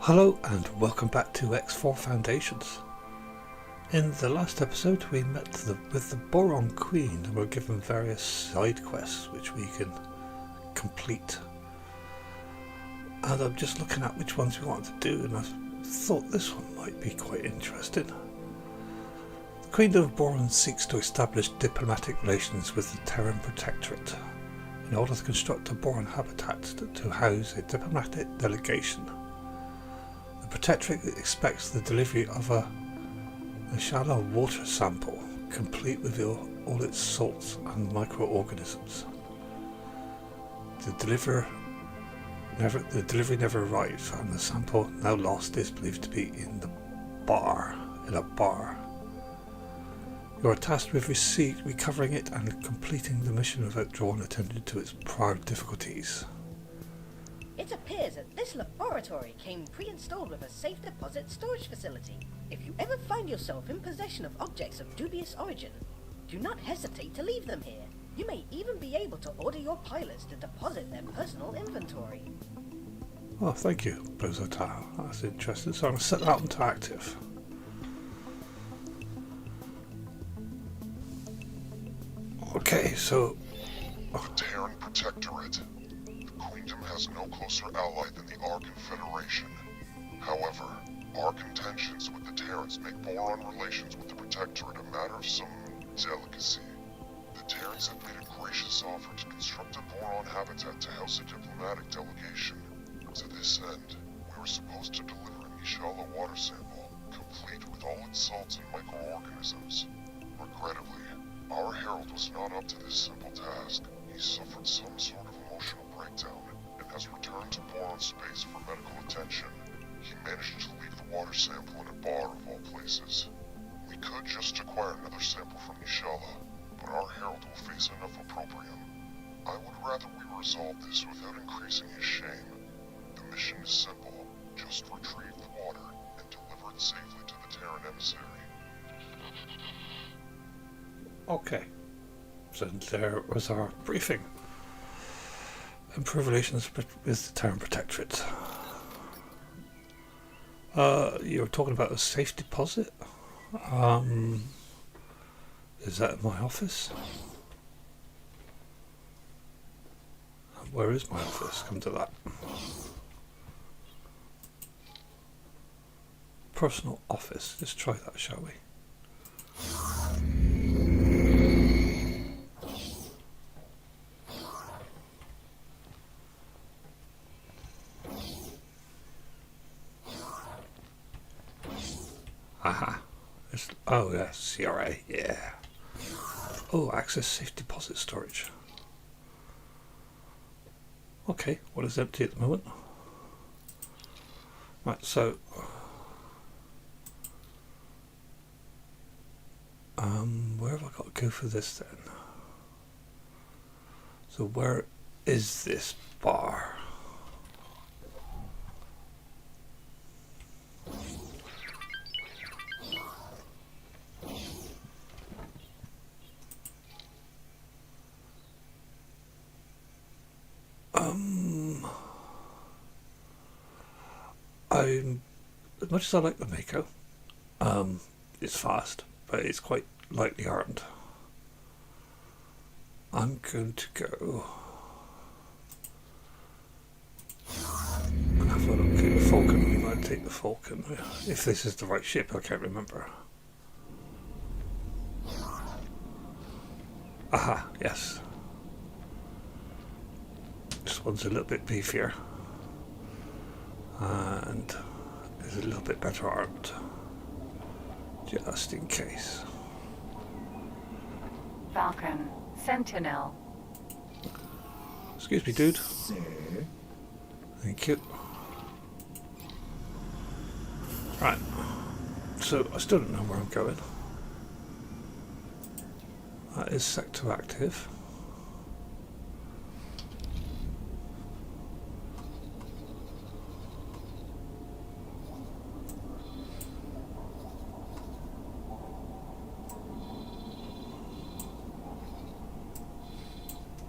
Hello and welcome back to X4 Foundations. In the last episode we met with the Boron Queen and were given various side quests which we can complete. And I'm just looking at which ones we wanted to do, and I thought this one might be quite interesting. The Queen of Boron seeks to establish diplomatic relations with the Terran Protectorate in order to construct a Boron habitat to house a diplomatic delegation. The Protectorate expects the delivery of a shallow water sample, complete with all its salts and microorganisms. The delivery never arrives, and the sample, now lost, is believed to be in a bar. You are tasked with recovering it and completing the mission without drawing attention to its prior difficulties. It appears that this laboratory came pre-installed with a safe deposit storage facility. If you ever find yourself in possession of objects of dubious origin, do not hesitate to leave them here. You may even be able to order your pilots to deposit their personal inventory. Oh, thank you, Bozotao. That's interesting. So I'm going to set that into active. Okay, so... The Terran Protectorate. The Queendom has no closer ally than the Arkan Federation. However, Arkan tensions with the Terrans make Boron relations with the Protectorate a matter of some delicacy. The Terrans have made a gracious offer to construct a Boron habitat to house a diplomatic delegation. To this end, we were supposed to deliver a Nishala water sample, complete with all its salts and microorganisms. Regrettably, our herald was not up to this simple task. He suffered some sort of emotional breakdown and has returned to Boron space for medical attention. He managed to leave the water sample in a bar of all places. We could just acquire another sample from Nishala, but our herald will face enough opprobrium. I would rather we resolve this without increasing his shame. The mission is simple. Just retrieve the water and deliver it safely to the Terran emissary. Okay, so there was our briefing. Improve relations with the Terran Protectorate. You were talking about a safe deposit? Is that in my office? Where is my office? Come to that. Personal office. Let's try that, shall we? Aha. Oh yes, CRA, yeah. Oh, access safe deposit storage. Okay, what is empty at the moment? Right, so where have I got to go for this then? So where is this bar? As much as I like the Mako, it's fast, but it's quite lightly armed. I'm going to go and have a look at the Falcon. We might take the Falcon, if this is the right ship. I can't remember. Aha, yes. This one's a little bit beefier and is a little bit better armed, just in case. Falcon, Sentinel. Excuse me, dude. Thank you. Right. So I still don't know where I'm going. That is sector active.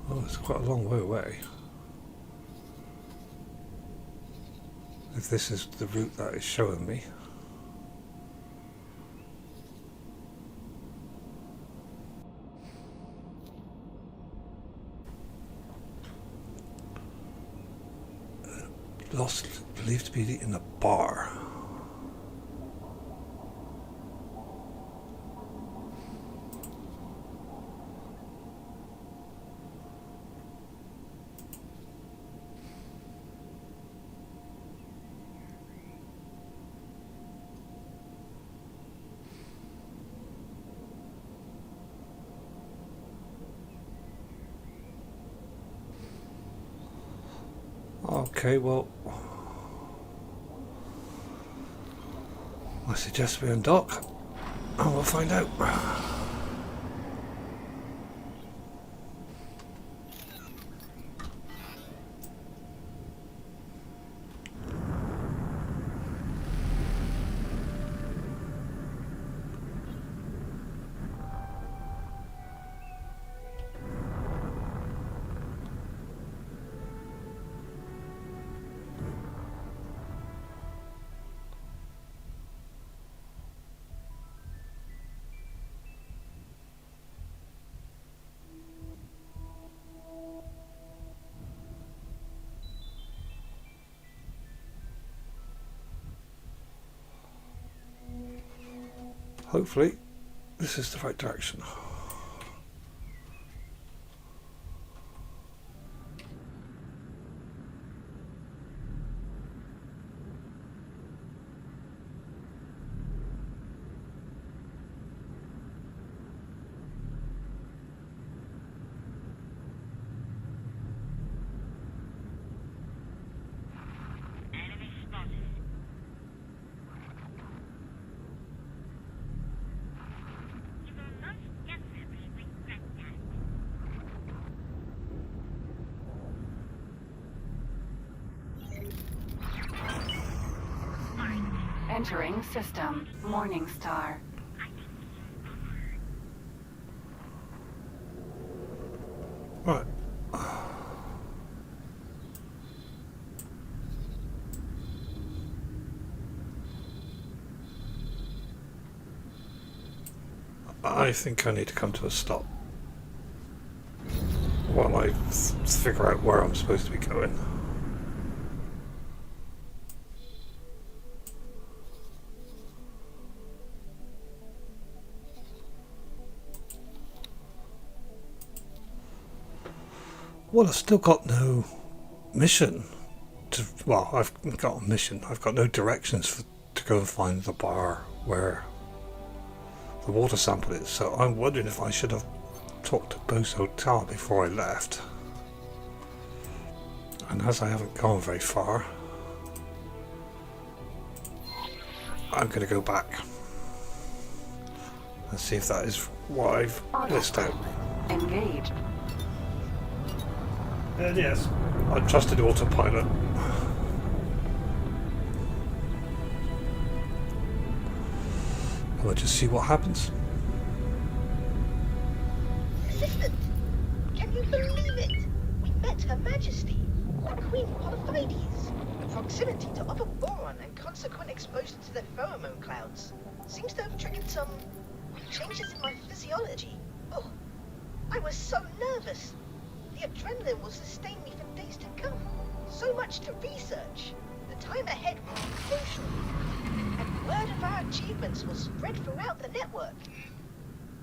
Oh, it's quite a long way away. if this is the route that is showing me. Lost, believed to be in a bar. Okay, well, I suggest we undock and we'll find out. Hopefully, this is the right direction. Entering system. Morning Star. Right. I think I need to come to a stop while I figure out where I'm supposed to be going. Well, I've still got no mission. Well, I've got a mission. I've got no directions to go and find the bar where the water sample is. So I'm wondering if I should have talked to Bozo Ta before I left. And as I haven't gone very far, I'm going to go back and see if that is what I've listed out. Engaged. And yes, I trusted autopilot. I'll just see what happens. Assistant, can you believe it? We met Her Majesty, the Queen Polyphides. The proximity to other boron and consequent exposure to the pheromone clouds seems to have triggered some changes in my physiology. Oh, I was so nervous. The adrenaline will sustain me for days to come. So much to research. The time ahead will be crucial. And word of our achievements will spread throughout the network.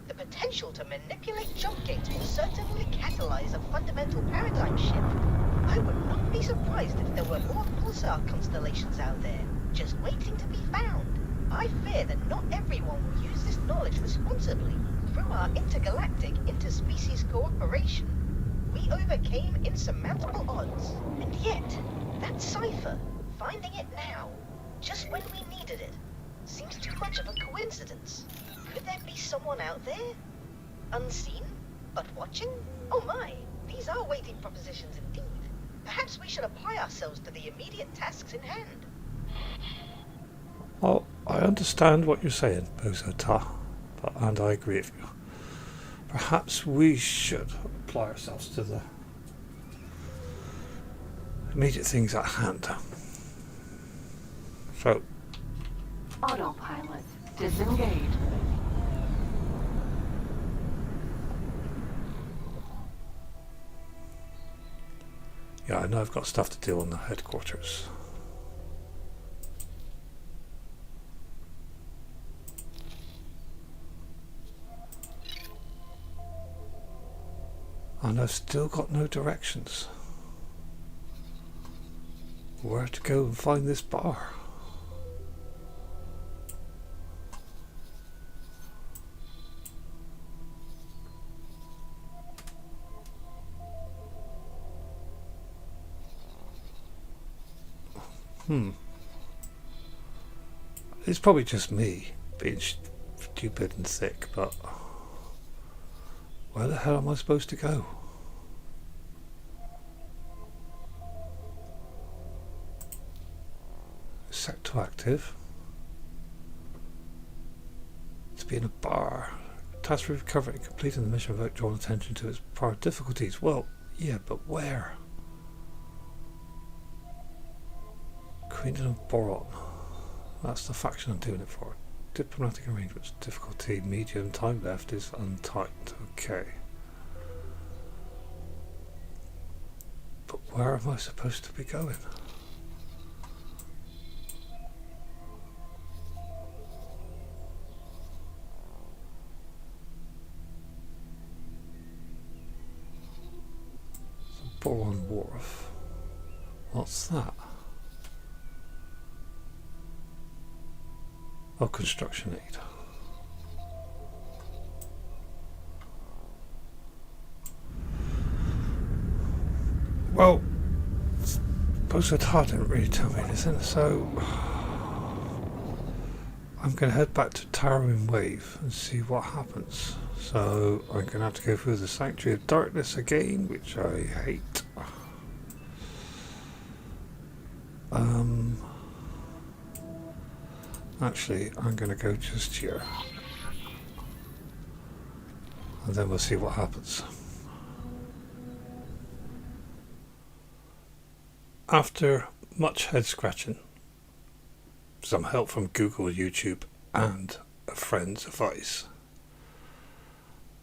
The potential to manipulate jump gates will certainly catalyze a fundamental paradigm shift. I would not be surprised if there were more pulsar constellations out there, just waiting to be found. I fear that not everyone will use this knowledge responsibly through our intergalactic interspecies cooperation. We overcame insurmountable odds, and yet, that cipher, finding it now, just when we needed it, seems too much of a coincidence. Could there be someone out there? Unseen, but watching? Oh my, these are weighty propositions indeed. Perhaps we should apply ourselves to the immediate tasks in hand. Well, I understand what you're saying, Bozo Ta, and I agree with you. Perhaps we should apply ourselves to the immediate things at hand. So, Autopilot disengaged. yeah, I know I've got stuff to do on the headquarters. And I've still got no directions. Where to go and find this bar? It's probably just me being stupid and thick, but where the hell am I supposed to go? Sector active. To be in a bar. Task for recovering and completing the mission without drawing attention to its prior difficulties. Well, yeah, but where? Queendom of Boron. That's the faction I'm doing it for. Diplomatic arrangements. Difficulty medium. Time left is untyped. Okay. But where am I supposed to be going? Boron Wharf. What's that? Oh, construction aid. Well, Bosotard didn't really tell me this, so I'm going to head back to Terran Wave and see what happens. So I'm going to have to go through the Sanctuary of Darkness again, which I hate. Actually, I'm going to go just here. And then we'll see what happens. After much head scratching, some help from Google, YouTube, and a friend's advice,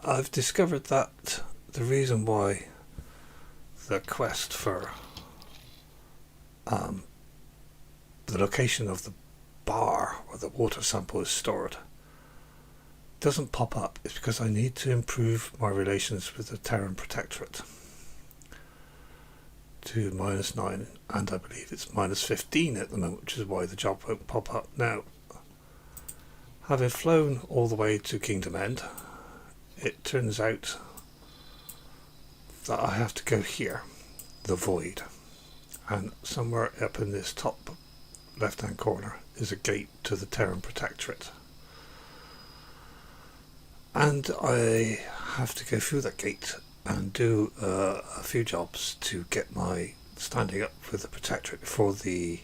I've discovered that the reason why the quest for the location of the bar where the water sample is stored doesn't pop up is because I need to improve my relations with the Terran Protectorate to -9, and I believe it's -15 at the moment, which is why the job won't pop up now. Having flown all the way to Kingdom End, it turns out that I have to go here, the Void, and somewhere up in this top left hand corner is a gate to the Terran Protectorate, and I have to go through that gate and do a few jobs to get my standing up with the Protectorate before the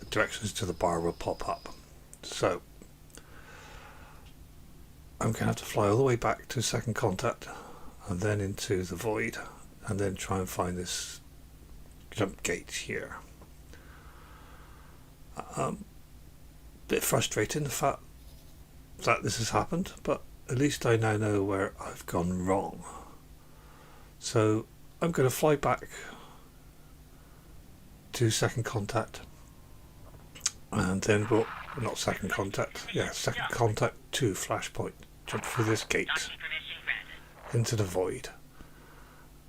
directions to the bar will pop up. So I'm going to have to fly all the way back to second contact and then into the Void and then try and find this jump gate here. Bit frustrating the fact that this has happened, but at least I now know where I've gone wrong. So I'm going to fly back to second contact and then we'll, not second contact, yeah, second contact to Flashpoint, jump through this gate into the Void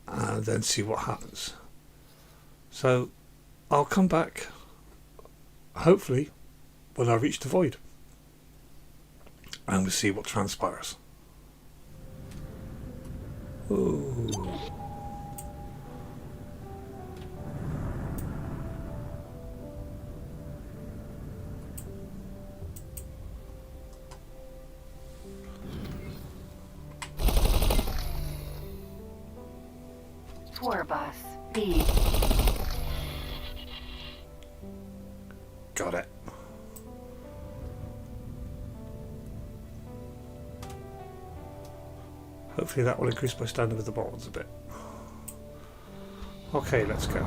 and then see what happens. So I'll come back hopefully when I reach the Void and we'll see what transpires. Ooh. Tour bus B. Got it. Hopefully that will increase my standing with the bottles a bit. Okay, let's go.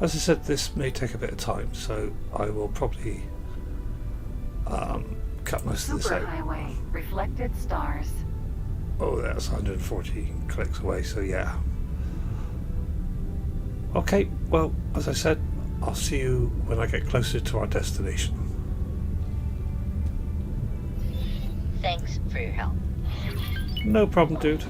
As I said, this may take a bit of time, so I will probably cut most of this out. Superhighway. Reflected stars. Oh, that's 140 clicks away, so yeah. Okay, well, as I said, I'll see you when I get closer to our destination. Thanks for your help. No problem, dude.